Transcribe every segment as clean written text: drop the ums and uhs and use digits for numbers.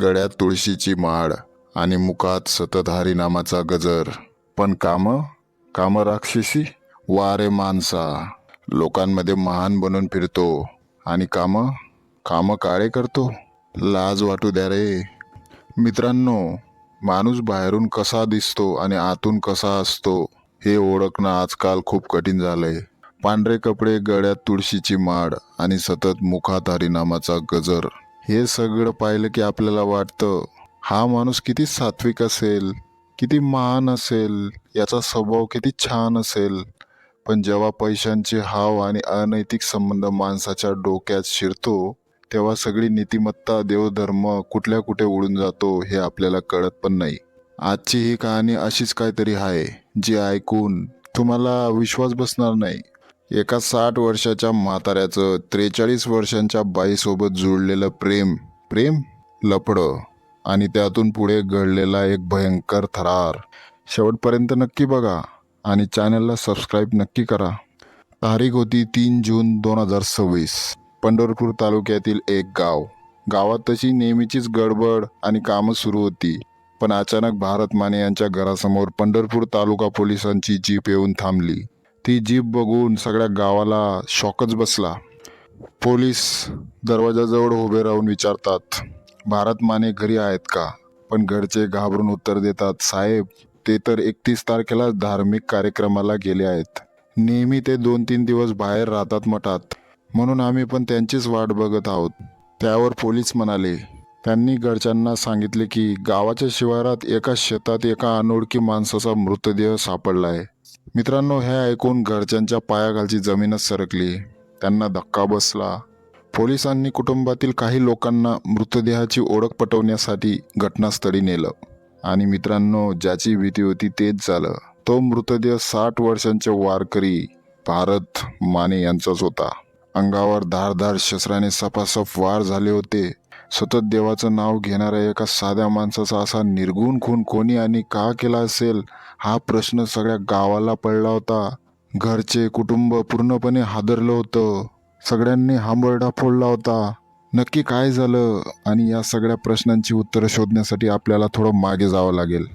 गळ्यात तुळशीची माळ आणि मुखात सतत हरिनामाचा गजर. पण काम राक्षसी. वारे माणसा, लोकांमध्ये महान बनून फिरतो आणि काम काळे करतो. लाज वाटू द्या रे मित्रांनो. माणूस बाहेरून कसा दिसतो आणि आतून कसा असतो हे ओळखणं आजकाल खूप कठीण झालंय. पांढरे कपडे, गळ्यात तुळशीची माळ आणि सतत मुखात हरिनामाचा गजर, हे सगळं पाहिलं की आपल्याला वाटतं हा माणूस किती सात्विक असेल, किती महान असेल, याचा स्वभाव किती छान असेल. पण जेव्हा पैशांचे हाव आणि अनैतिक संबंध माणसाच्या डोक्यात शिरतो तेव्हा सगळी नीतिमत्ता, देवधर्म कुठल्या कुठे उडून जातो हे आपल्याला कळत पण नाही. आजची ही कहाणी अशीच काहीतरी आहे जी ऐकून तुम्हाला विश्वास बसणार नाही. एका 60 वर्षाच्या म्हाताऱ्याचं 43 वर्षांच्या बाईसोबत जुळलेलं प्रेम प्रेम लफडं आणि त्यातून पुढे घडलेला एक भयंकर थरार. शेवटपर्यंत नक्की बघा आणि चॅनलला सबस्क्राईब नक्की करा. तारीख होती 3 जून 2026. पंढरपूर तालुक्यातील एक गाव. गावात तशी नेहमीचीच गडबड आणि कामं सुरू होती. पण अचानक भारत माने यांच्या घरासमोर पंढरपूर तालुका पोलिसांची जीप येऊन थांबली. ती जीप बघून सगळ्या गावाला शॉकच बसला. पोलीस दरवाजाजवळ उभे राहून विचारतात, भारत माने घरी आहेत का? पण घरचे घाबरून उत्तर देतात, साहेब ते तर 31 तारखेला धार्मिक कार्यक्रमाला गेले आहेत. नेहमी ते 2-3 दिवस बाहेर राहतात मठात, म्हणून आम्ही पण त्यांचीच वाट बघत आहोत. त्यावर पोलीस म्हणाले, त्यांनी घरच्यांना सांगितले की गावाच्या शिवारात एका शेतात एका अनोळखी माणसाचा मृतदेह सापडलाय. मित्रांनो, हे ऐकून घरच्यांच्या पायाखालची जमीनच सरकली. त्यांना धक्का बसला. पोलिसांनी कुटुंबातील काही लोकांना मृतदेहाची ओळख पटवण्यासाठी घटनास्थळी नेलं. आणि मित्रांनो, ज्याची भीती होती तेच झालं. तो मृतदेह 60 वर्षांचे वारकरी भारत माने यांचाच होता. अंगावर धारदार शस्त्राने सपासप वार झाले होते. सतत देवाचं नाव घेणाऱ्या एका साध्या माणसाचा असा निर्घुण खून कोणी आणि का केला असेल हा प्रश्न सगळ्या गावाला पडला होता. घरचे कुटुंब पूर्णपणे हादरलं होतं. सगळ्यांनी हांबरडा फोडला होता. नक्की काय झालं? आणि या सगळ्या प्रश्नांची उत्तरं शोधण्यासाठी आपल्याला थोडं मागे जावं लागेल.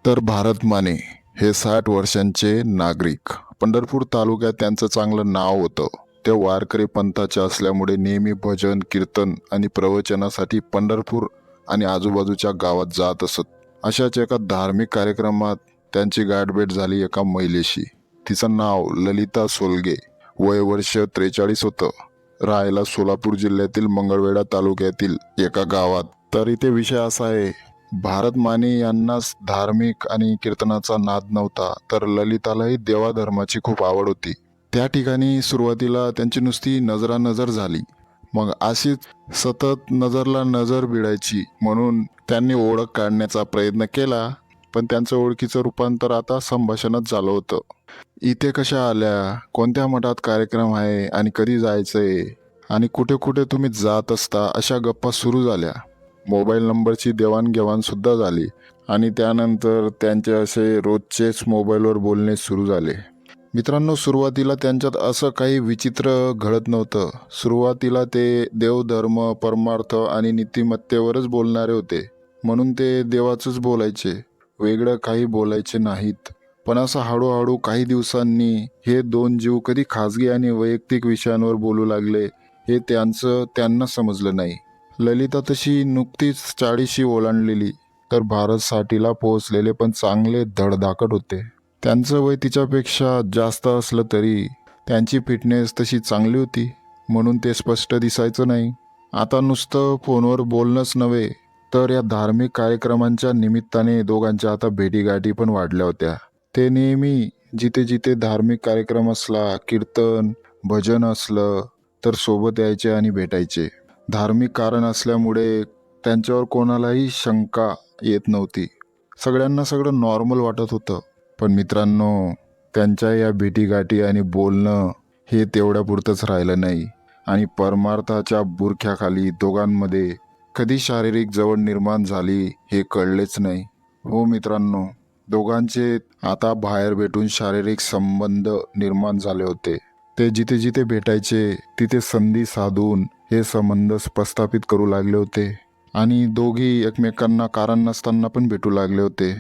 तर भारत माने हे 60 वर्षांचे नागरिक. पंढरपूर तालुक्यात त्यांचं चांगलं नाव होतं. ते वारकरी पंथाचे असल्यामुळे नेहमी भजन, कीर्तन आणि प्रवचनासाठी पंढरपूर आणि आजूबाजूच्या गावात जात असत. अशाच एका धार्मिक कार्यक्रमात त्यांची गाठभेट झाली एका महिलेशी. तिचं नाव ललिता सोलगे. वय वर्ष 43 होतं. राहायला सोलापूर जिल्ह्यातील मंगळवेढा तालुक्यातील एका गावात. तर इथे विषय असा आहे, भारत माने यांनाच धार्मिक आणि कीर्तनाचा नाद नव्हता, तर ललितालाही देवाधर्माची खूप आवड होती. त्या ठिकाणी सुरुवातीला त्यांची नुसती नजरानजर झाली. मग अशीच सतत नजरला नजर भिडायची, म्हणून त्यांनी ओळख काढण्याचा प्रयत्न केला. पण त्यांचं ओळखीचं रूपांतर आता संभाषणात झालं होतं. इथे कशा आल्या, कोणत्या मठात कार्यक्रम आहे आणि कधी जायचंय आणि कुठे कुठे तुम्ही जात असता, अशा गप्पा सुरू झाल्या. मोबाईल नंबरची देवाणघेवाण सुद्धा झाली आणि त्यानंतर त्यांचे असे रोजचेच मोबाईलवर बोलणे सुरू झाले. मित्रांनो, सुरुवातीला त्यांच्यात असं काही विचित्र घडत नव्हतं. सुरुवातीला ते देवधर्म, परमार्थ आणि नीतिमत्तेवरच बोलणारे होते, म्हणून ते देवाचंच बोलायचे, वेगळं काही बोलायचे नाहीत. पण असं हळूहळू काही दिवसांनी हे दोन जीव कधी खाजगी आणि वैयक्तिक विषयांवर बोलू लागले हे त्यांना समजलं नाही. ललिता तशी नुकतीच 40शी ओलांडलेली, तर भारत 60ला पोहोचलेले, पण चांगले धडधाकट होते. त्यांचं वय तिच्यापेक्षा जास्त असलं तरी त्यांची फिटनेस तशी चांगली होती, म्हणून ते स्पष्ट दिसायचं नाही. आता नुसतं फोनवर बोलणंच नव्हे, तर या धार्मिक कार्यक्रमांच्या निमित्ताने दोघांच्या आता भेटीगाठी पण वाढल्या होत्या. ते नेहमी जिथे जिथे धार्मिक कार्यक्रम असला, कीर्तन भजन असलं तर सोबत यायचे आणि भेटायचे. धार्मिक कारण असल्यामुळे त्यांच्यावर कोणालाही शंका येत नव्हती. सगळ्यांना सगळं नॉर्मल वाटत होतं. पण मित्रांनो, त्यांच्या या भेटीगाठी आणि बोलणं हे तेवढ्यापुरतंच राहिलं नाही आणि परमार्थाच्या बुरख्याखाली दोघांमध्ये कधी शारीरिक जवळ निर्माण झाली हे कळलेच नाही. हो मित्रांनो, दोघांचे आता बाहेर भेटून शारीरिक संबंध निर्माण झाले होते. ते जिथे जिथे भेटायचे तिथे संधी साधून हे संबंध प्रस्थापित करू लागले होते. आणि दोघी एकमेकांना कारण नसताना पण भेटू लागले होते.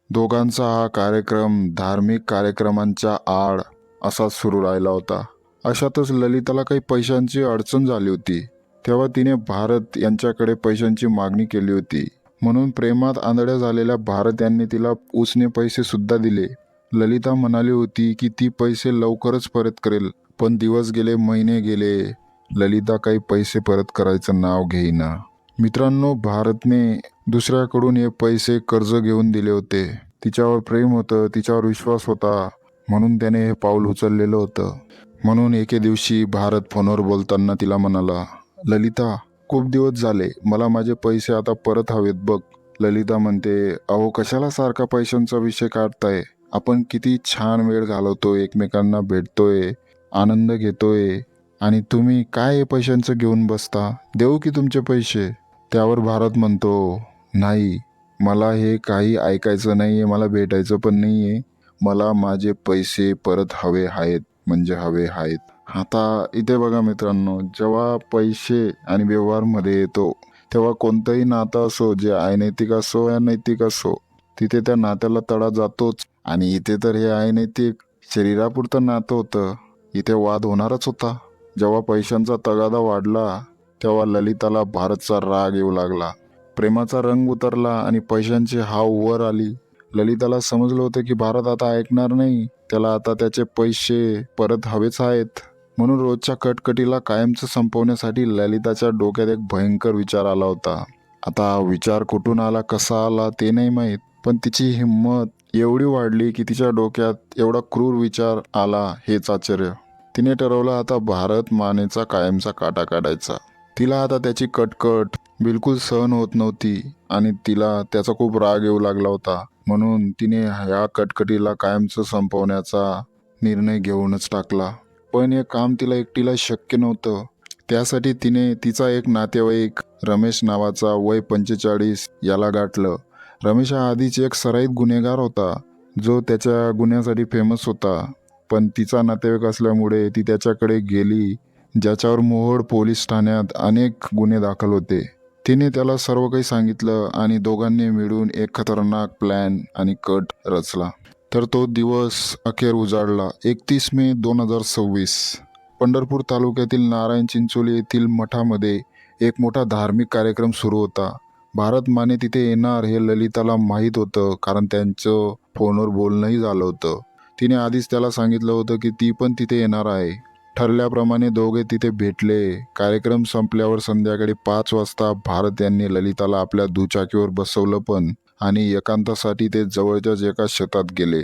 दोघांचा हा कार्यक्रम धार्मिक कार्यक्रमांच्या आड असाच सुरू राहिला होता. अशातच ललिताला काही पैशांची अडचण झाली होती. तेव्हा तिने भारत यांच्याकडे पैशांची मागणी केली होती. म्हणून प्रेमात आंधळ्या झालेल्या भारत यांनी तिला उसने पैसे सुद्धा दिले. ललिता म्हणाली होती की ती पैसे लवकरच परत करेल, पण दिवस गेले, महिने गेले, ललिता काही पैसे परत करायचं नाव घेईना. मित्रांनो, भारतने दुसऱ्याकडून हे पैसे कर्ज घेऊन दिले होते. तिच्यावर प्रेम होतं, तिच्यावर विश्वास होता, म्हणून त्याने हे पाऊल उचललेलं होतं. म्हणून एके दिवशी भारत फोनवर बोलताना तिला म्हणाला, ललिता, खूप दिवस झाले, मला माझे पैसे आता परत हवेत बघ. ललिता म्हणते, अहो कशाला सारखा पैशांचा विषय काढताय? आपण किती छान वेळ घालवतोय, एकमेकांना भेटतोय, आनंद घेतोय, आणि तुम्ही काय हे पैशांचं घेऊन बसता? देऊ की तुमचे पैसे? त्यावर भारत म्हणतो, नाही, मला हे काही ऐकायचं नाहीये, मला भेटायचं पण नाहीये, मला माझे पैसे परत हवे आहेत, म्हणजे हवे आहेत. आता इथे बघा मित्रांनो, जेव्हा पैसे आणि व्यवहारमध्ये येतो, तेव्हा कोणतंही नातं असो, जे अनैतिक असो या नैतिक असो, तिथे त्या नात्याला तडा जातोच. आणि इथे तर हे अनैतिक शरीरापुरतं नातं होतं, इथे वाद होणारच होता. जेव्हा पैशांचा तगादा वाढला, तेव्हा ललिताला भारतचा राग येऊ लागला. प्रेमाचा रंग उतरला आणि पैशांची हाव वर आली. ललिताला समजलं होतं की भारत आता ऐकणार नाही, त्याला आता त्याचे पैसे परत हवेच आहेत. म्हणून रोजच्या कटकटीला कायमचं संपवण्यासाठी ललिताच्या डोक्यात एक भयंकर विचार आला होता. आता विचार कुठून आला, कसा आला ते नाही माहीत, पण तिची हिंमत एवढी वाढली की तिच्या डोक्यात एवढा क्रूर विचार आला, हेच आश्चर्य. तिने ठरवलं आता भारत मानेचा कायमचा काटा काढायचा. तिला आता त्याची कटकट बिलकुल सहन होत नव्हती आणि तिला त्याचा खूप राग येऊ लागला होता. म्हणून तिने ह्या कटकटीला कायमचं संपवण्याचा निर्णय घेऊनच टाकला. पण हे काम तिला एकटीला शक्य नव्हतं. त्यासाठी तिने तिचा एक नातेवाईक रमेश नावाचा, वय 45, याला गाठलं. रमेश हा आधीच एक सराईत गुन्हेगार होता, जो त्याच्या गुन्ह्यासाठी फेमस होता. पण तिचा नातेवाईक असल्यामुळे ती त्याच्याकडे गेली, ज्याच्यावर मोहोळ पोलीस ठाण्यात अनेक गुन्हे दाखल होते. तिने त्याला सर्व काही सांगितलं आणि दोघांनी मिळून एक खतरनाक प्लॅन आणि कट रचला. तर तो दिवस अखेर उजाडला. 31 मे 2026. पंढरपूर तालुक्यातील नारायण चिंचोली येथील मठामध्ये एक मोठा धार्मिक कार्यक्रम सुरू होता. भारत माने तिथे येणार हे ललिताला माहीत होतं, कारण त्यांचं फोनवर बोलणंही झालं होतं. तिने आधीच त्याला सांगितलं होतं की ती पण तिथे येणार आहे. ठरल्याप्रमाणे दोघे तिथे भेटले. कार्यक्रम संपल्यावर संध्याकाळी 5 वाजता भारत यांनी ललिताला आपल्या दुचाकीवर बसवलं पण, आणि एकांतासाठी ते जवळच्याच एका शेतात गेले,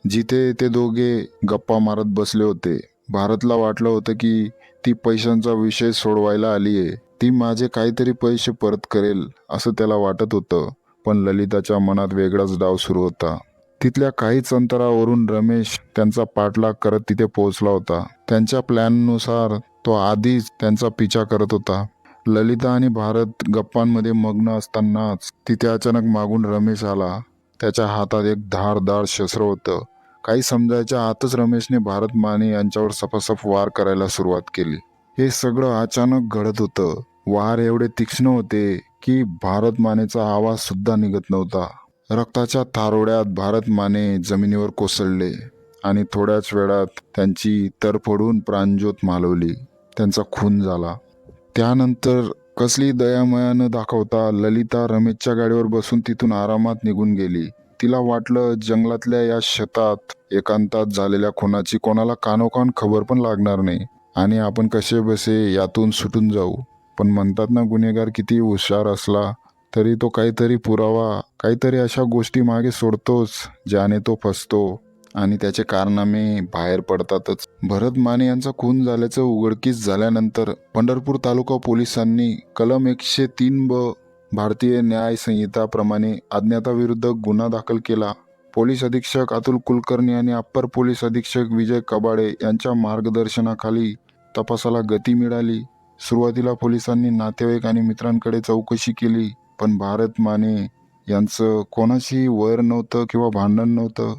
जिथे ते दोघे गप्पा मारत बसले होते. भारतला वाटलं होतं की ती पैशांचा विषय सोडवायला आलीये, ती माझे काहीतरी पैसे परत करेल असं त्याला वाटत होतं. पण ललिताच्या मनात वेगळाच डाव सुरू होता. तिथल्या काहीच अंतरावरून रमेश त्यांचा पाठलाग करत तिथे पोहोचला होता. त्यांच्या प्लॅननुसार तो आधीच त्यांचा पिछा करत होता. ललिता आणि भारत गप्पांमध्ये मग्न असतानाच तिथे अचानक मागून रमेश आला. त्याच्या हातात एक धारदार शस्त्र होतं. काही समजायच्या आतच रमेशने भारत माने यांच्यावर सपासप वार करायला सुरुवात केली. हे सगळं अचानक घडत होतं. वार एवढे तीक्ष्ण होते की भारत मानेचा आवाज सुद्धा निघत नव्हता. रक्ताच्या थारोड्यात भारत माने जमिनीवर कोसळले आणि थोड्याच वेळात त्यांची तरफडून प्राणज्योत मालवली. त्यांचा खून झाला. त्यानंतर कसली दयामया न दाखवता ललिता रमेशच्या गाडीवर बसून तिथून आरामात निघून गेली. तिला वाटलं जंगलातल्या या शेतात एकांतात झालेल्या खुनाची कोणाला कानोकान खबर पण लागणार नाही आणि आपण कसे बसे यातून सुटून जाऊ. पण म्हणतात ना, गुन्हेगार किती हुशार असला तरी तो काहीतरी पुरावा, काहीतरी अशा गोष्टी मागे सोडतोच ज्याने तो फसतो आणि त्याचे कारनामे बाहेर पडतातच. भरत माने यांचा खून झाल्याचं उघडकीस झाल्यानंतर पंढरपूर तालुका पोलिसांनी कलम 103 भारतीय न्याय संहिताप्रमाणे अज्ञाताविरुद्ध गुन्हा दाखल केला. पोलीस अधीक्षक अतुल कुलकर्णी आणि अप्पर पोलीस अधीक्षक विजय कबाडे यांच्या मार्गदर्शनाखाली तपासाला गती मिळाली. सुरुवातीला पोलिसांनी नातेवाईक आणि मित्रांकडे चौकशी केली, पण भारत माने यांचं कोणाशी वैर नव्हतं किंवा भांडण नव्हतं.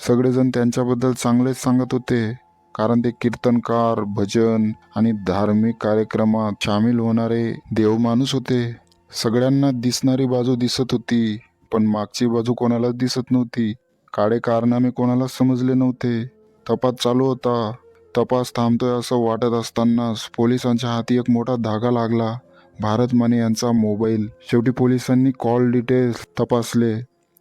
सगळेजण त्यांच्याबद्दल चांगलेच सांगत होते, कारण ते कीर्तनकार, भजन आणि धार्मिक कार्यक्रमात सामील होणारे देवमाणूस होते. सगळ्यांना दिसणारी बाजू दिसत होती, पण मागची बाजू कोणालाच दिसत नव्हती. काळे कारनामे कोणालाच समजले नव्हते. तपास चालू होता. तपास थांबतोय असं वाटत असतानाच पोलिसांच्या हाती एक मोठा धागा लागला. भारत माने यांचा मोबाईल. शेवटी पोलिसांनी कॉल डिटेल्स तपासले.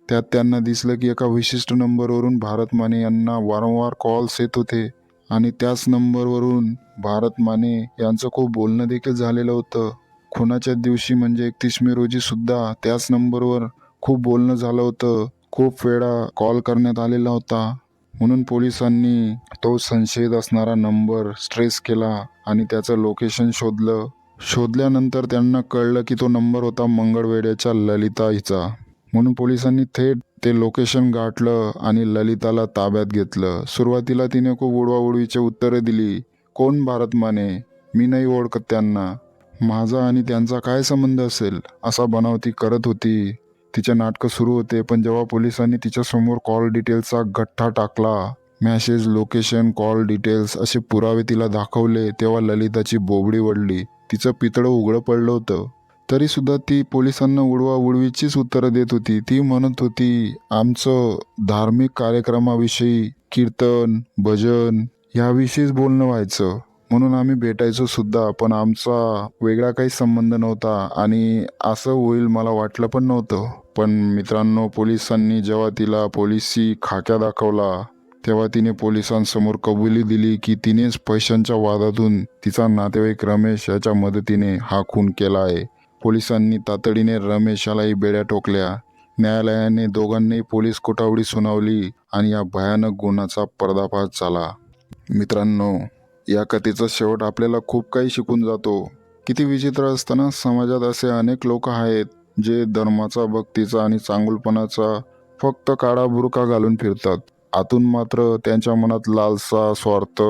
त्यात त्यांना दिसलं की एका विशिष्ट नंबरवरून भारत माने यांना वारंवार कॉल्स येत होते आणि त्याच नंबरवरून भारत माने यांचं खूप बोलणं देखील झालेलं होतं. खुनाच्या दिवशी म्हणजे 31 मे रोजी सुद्धा त्याच नंबरवर खूप बोलणं झालं होतं. खूप वेळा कॉल करण्यात आलेला होता. म्हणून पोलिसांनी तो संशयित असणारा नंबर ट्रेस केला आणि त्याचं लोकेशन शोधलं. शोधल्यानंतर त्यांना कळलं की तो नंबर होता मंगळवेढ्याच्या ललिता हिचा. म्हणून पोलिसांनी थेट ते लोकेशन गाठलं आणि ललिताला ताब्यात घेतलं. सुरुवातीला तिने खूप उडवाउडवीची उत्तरे दिली. कोण भारत माने? मी नाही ओळखत त्यांना. माझा आणि त्यांचा काय संबंध असेल? असा बनाव ती करत होती. तिचे नाटकं सुरू होते. पण जेव्हा पोलिसांनी तिच्यासमोर कॉल डिटेल्सचा गठ्ठा टाकला, मॅसेज, लोकेशन, कॉल डिटेल्स असे पुरावे तिला दाखवले, तेव्हा ललिताची बोबडी वळली. तिचं पितळं उघडं पडलं होतं. तरी सुद्धा ती पोलिसांना उडवाउडवीचीच उत्तरं देत होती. ती म्हणत होती, आमचं धार्मिक कार्यक्रमाविषयी, कीर्तन, भजन याविषयीच बोलणं व्हायचं. म्हणून आम्ही भेटायचो सुद्धा, पण आमचा वेगळा काही संबंध नव्हता आणि असं होईल मला वाटलं पण नव्हतं. पण मित्रांनो, पोलिसांनी जेव्हा तिला पोलिसी खाक्या दाखवला, तेव्हा तिने पोलिसांसमोर कबुली दिली की तिनेच पैशांच्या वादातून तिचा नातेवाईक रमेश याच्या मदतीने हा खून केला आहे. पोलिसांनी तातडीने रमेश यालाही बेड्या ठोकल्या. न्यायालयाने दोघांनाही पोलीस कोठडी सुनावली आणि या भयानक गुन्ह्याचा पर्दाफाश झाला. मित्रांनो, या कथेचा शेवट आपल्याला खूप काही शिकून जातो. किती विचित्र असताना समाजात असे अनेक लोक आहेत जे धर्माचा, भक्तीचा आणि चांगुलपणाचा फक्त काळा बुरखा घालून फिरतात. आतून मात्र त्यांच्या मनात लालसा, स्वार्थ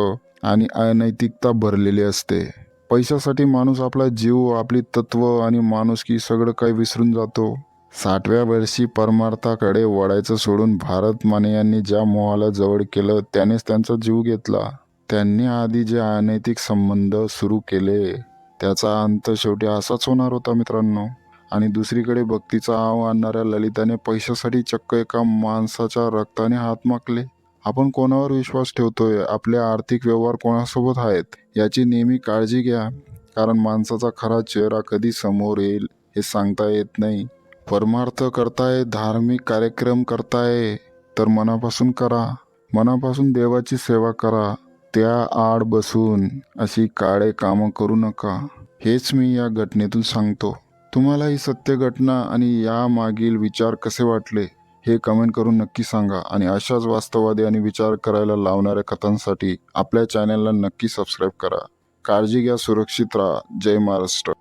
आणि अनैतिकता भरलेली असते. पैशासाठी माणूस आपला जीव, आपली तत्व आणि माणुसकी सगळं काही विसरून जातो. 60व्या वर्षी परमार्थाकडे वळायचं सोडून भारत माने यांनी ज्या मोहाला जवळ केलं त्यानेच त्यांचा जीव घेतला. त्यांनी आधी जे अनैतिक संबंध सुरू केले त्याचा अंत शेवटी असाच होणार होता मित्रांनो. आणि दुसरीकडे भक्तीचा आव आणणाऱ्या ललिताने पैशासाठी चक्क एका माणसाच्या रक्ताने हात माखले. आपण कोणावर विश्वास ठेवतोय, आपले आर्थिक व्यवहार कोणासोबत आहेत याची नेहमी काळजी घ्या. कारण माणसाचा खरा चेहरा कधी समोर येईल हे सांगता येत नाही. परमार्थ करताय, धार्मिक कार्यक्रम करताय तर मनापासून करा. मनापासून देवाची सेवा करा. त्या आड बसून अशी काळे कामं करू नका. हेच मी या घटनेतून सांगतो. तुम्हाला ही सत्य घटना आणि या मागील विचार कसे वाटले हे कमेंट करून नक्की सांगा. आणि अशाच वास्तववादी आणि विचार करायला लावणाऱ्या कथांसाठी आपल्या चॅनलला नक्की सबस्क्राईब करा. काळजी घ्या, सुरक्षित राहा. जय महाराष्ट्र.